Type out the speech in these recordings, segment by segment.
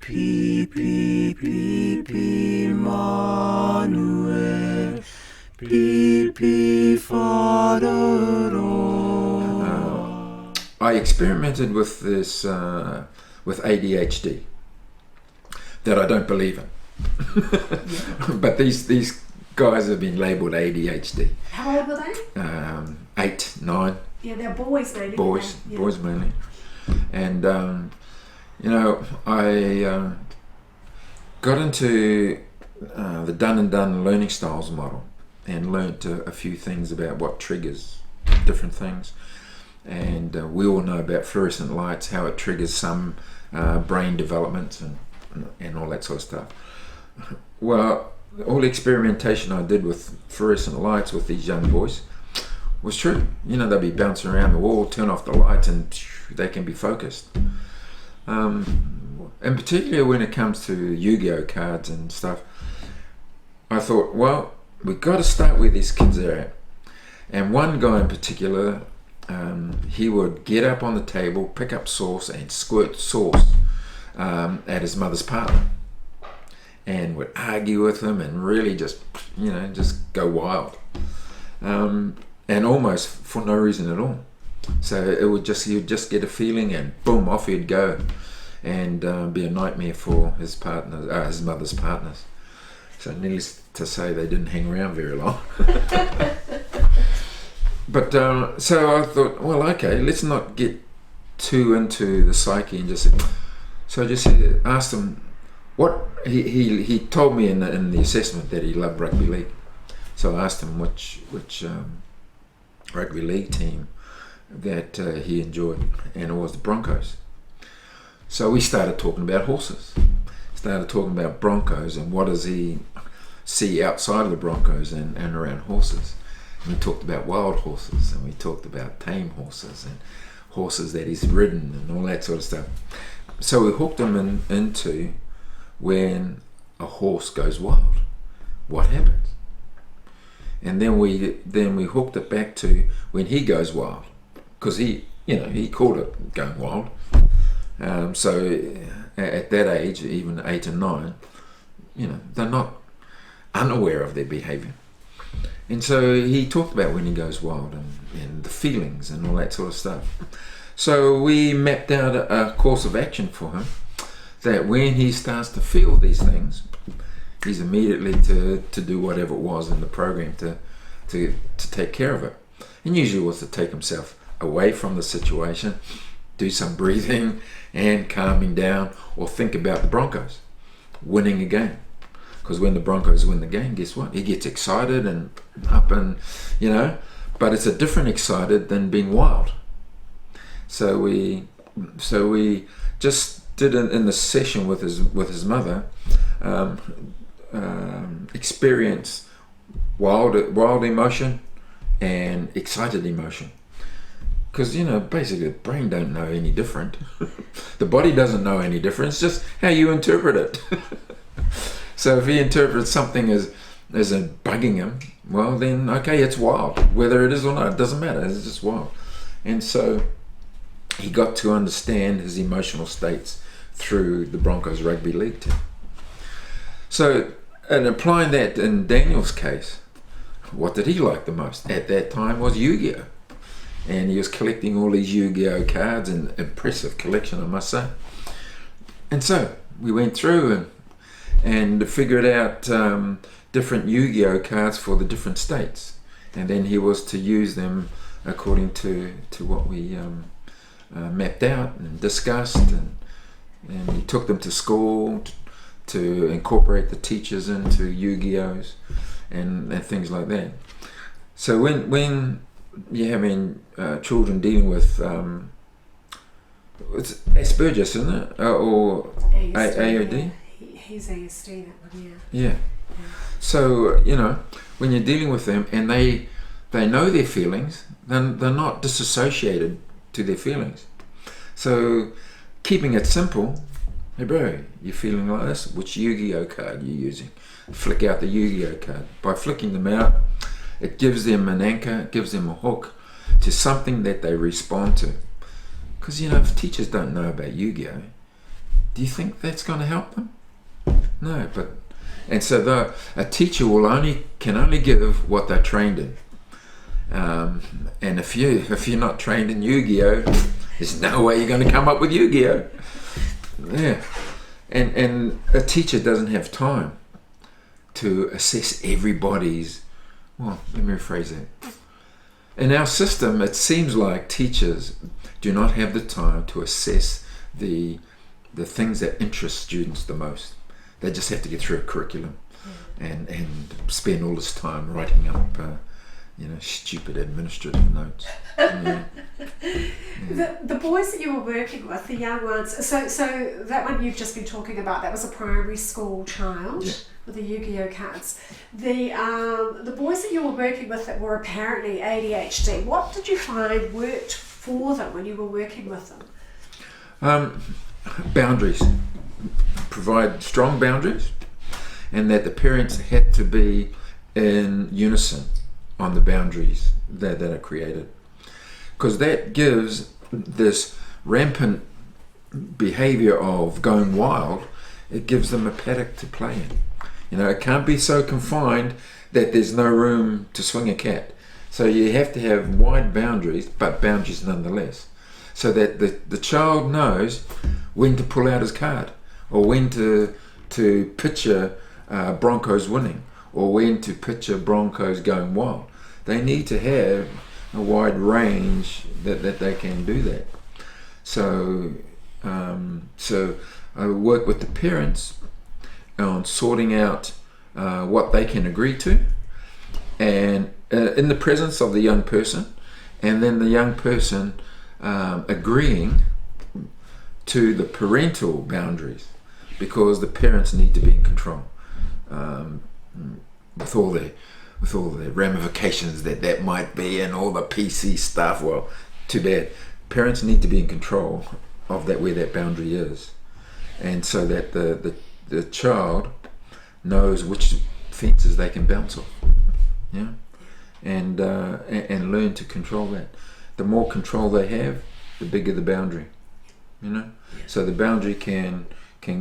Pipi Manuel, Pipi Fadero. I experimented with this with ADHD that I don't believe in. But these guys have been labelled ADHD. How old were they? 8, 9. Yeah, they're boys mainly. Boys mainly. And I got into the Done and Done learning styles model and learnt a few things about what triggers different things. And we all know about fluorescent lights, how it triggers some brain development and all that sort of stuff. Well, all the experimentation I did with fluorescent lights with these young boys was true. They'll be bouncing around the wall, turn off the lights, and they can be focused. And particularly when it comes to Yu-Gi-Oh cards and stuff, I thought, well, we've got to start where these kids are at. And one guy in particular, he would get up on the table, pick up sauce, and squirt sauce at his mother's partner, and would argue with him and really just go wild, and almost for no reason at all. So he'd just get a feeling, and boom, off he'd go, and be a nightmare for his partners, his mother's partners. So needless to say, they didn't hang around very long. But so I thought, well, okay, let's not get too into the psyche, and just asked him what he told me in the assessment that he loved rugby league. So I asked him which rugby league team that he enjoyed, and it was the Broncos. So we started talking about horses, started talking about Broncos, and what does he see outside of the Broncos and around horses. And we talked about wild horses, and we talked about tame horses and horses that he's ridden and all that sort of stuff. So we hooked him into when a horse goes wild, what happens? And then we hooked it back to when he goes wild, because he called it going wild. So at that age, even 8 and 9, they're not unaware of their behaviour. And so he talked about when he goes wild and the feelings and all that sort of stuff. So we mapped out a course of action for him, that when he starts to feel these things, he's immediately to do whatever it was in the program to take care of it. And usually was to take himself away from the situation, do some breathing and calming down, or think about the Broncos winning a game. Because when the Broncos win the game, guess what? He gets excited and up, and but it's a different excited than being wild. So we just did in the session with his mother, experience wild emotion and excited emotion. Because basically the brain don't know any different. The body doesn't know any different. It's just how you interpret it. So if he interprets something as bugging him, well then okay, it's wild. Whether it is or not, it doesn't matter. It's just wild. And so he got to understand his emotional states through the Broncos rugby league team. So, and applying that in Daniel's case, what did he like the most at that time was Yu-Gi-Oh! And he was collecting all these Yu-Gi-Oh! Cards, an impressive collection, I must say. And so we went through and figured out different Yu-Gi-Oh! Cards for the different states, and then he was to use them according to what we mapped out and discussed, and he took them to school to incorporate the teachers into Yu-Gi-Ohs and things like that. So when you're having children dealing with it's Asperger's, isn't it, or AOD? He's ASD, that one, yeah. So when you're dealing with them and they know their feelings, then they're not disassociated to their feelings. So keeping it simple, hey bro, you're feeling like this, which Yu-Gi-Oh card you using? Flick out the Yu-Gi-Oh card. By flicking them out, it gives them an anchor, it gives them a hook to something that they respond to. Because if teachers don't know about Yu-Gi-Oh, do you think that's going to help them? No, and so a teacher can only give what they're trained in. And if you're not trained in Yu-Gi-Oh, there's no way you're going to come up with Yu-Gi-Oh. Yeah, and a teacher doesn't have time to assess everybody's. Well, let me rephrase that. In our system, it seems like teachers do not have the time to assess the things that interest students the most. They just have to get through a curriculum and spend all this time writing up, stupid administrative notes. Yeah. The boys that you were working with, the young ones, so that one you've just been talking about, that was a primary school child with the Yu-Gi-Oh cards. The boys that you were working with that were apparently ADHD, what did you find worked for them when you were working with them? Boundaries. Provide strong boundaries, and that the parents had to be in unison on the boundaries that are created, because that gives this rampant behavior of going wild. It gives them a paddock to play in. It can't be so confined that there's no room to swing a cat. So you have to have wide boundaries, but boundaries nonetheless, so that the child knows when to pull out his card, or when to picture Broncos winning, or when to picture Broncos going wild. They need to have a wide range that they can do that. So I work with the parents on sorting out what they can agree to, and in the presence of the young person, and then the young person agreeing to the parental boundaries, because the parents need to be in control, with all the ramifications that might be, and all the PC stuff. Well, too bad. Parents need to be in control of that, where that boundary is, and so that the child knows which fences they can bounce off, and learn to control that. The more control they have, the bigger the boundary, So the boundary can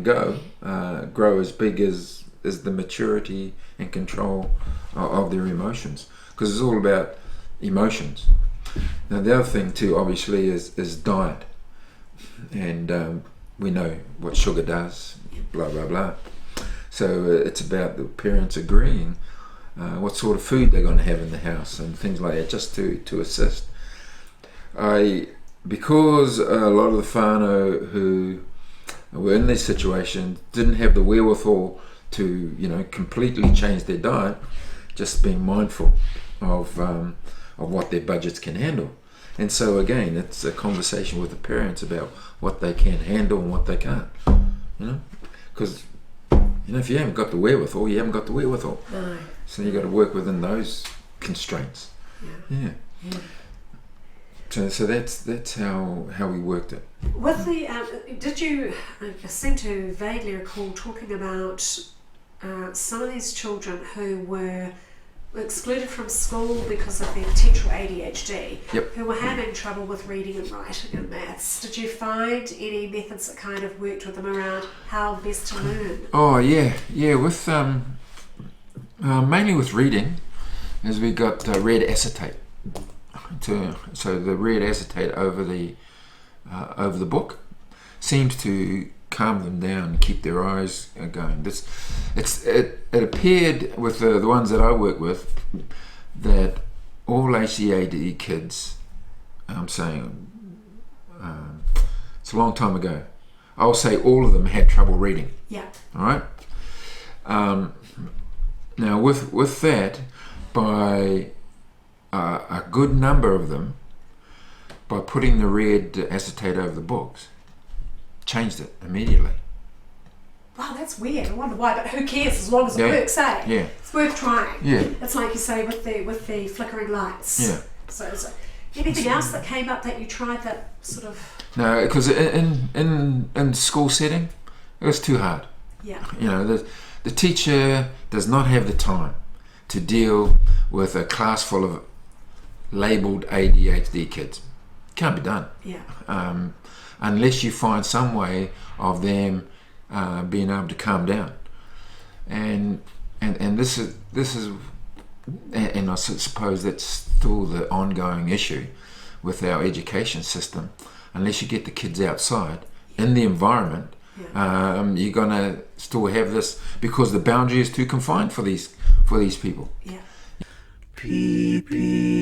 grow as big as the maturity and control of their emotions, because it's all about emotions. Now the other thing too, obviously, is diet, and we know what sugar does, blah blah blah. So it's about the parents agreeing what sort of food they're going to have in the house and things like that, just to assist. Because a lot of the whānau who were in this situation didn't have the wherewithal to completely change their diet, just being mindful of what their budgets can handle. And so again, it's a conversation with the parents about what they can handle and what they can't, because if you haven't got the wherewithal, you haven't got the wherewithal. No. So you got to work within those constraints. Yeah. So that's how we worked it. With the did you? I seem to vaguely recall talking about some of these children who were excluded from school because of their potential ADHD, who were having trouble with reading and writing and maths. Did you find any methods that kind of worked with them around how best to learn? Oh yeah. With mainly with reading, as we got red acetate. So the red acetate over the book seems to calm them down and keep their eyes going. It appeared with the ones that I work with that all HCAD kids, I'm saying it's a long time ago, I'll say all of them had trouble reading. Yeah. All right. Now with that, by a good number of them, by putting the red acetate over the books, changed it immediately. Wow, that's weird. I wonder why, but who cares as long as it works, eh? Yeah. It's worth trying. Yeah. It's like you say with the flickering lights. Yeah. So anything else that came up that you tried that sort of? No, because in school setting, it was too hard. Yeah. The teacher does not have the time to deal with a class full of labelled ADHD kids. Can't be done. Yeah. unless you find some way of them being able to calm down. And this is and I suppose that's still the ongoing issue with our education system. Unless you get the kids outside in the environment, you're gonna still have this, because the boundary is too confined for these people. Yeah. Pee pee.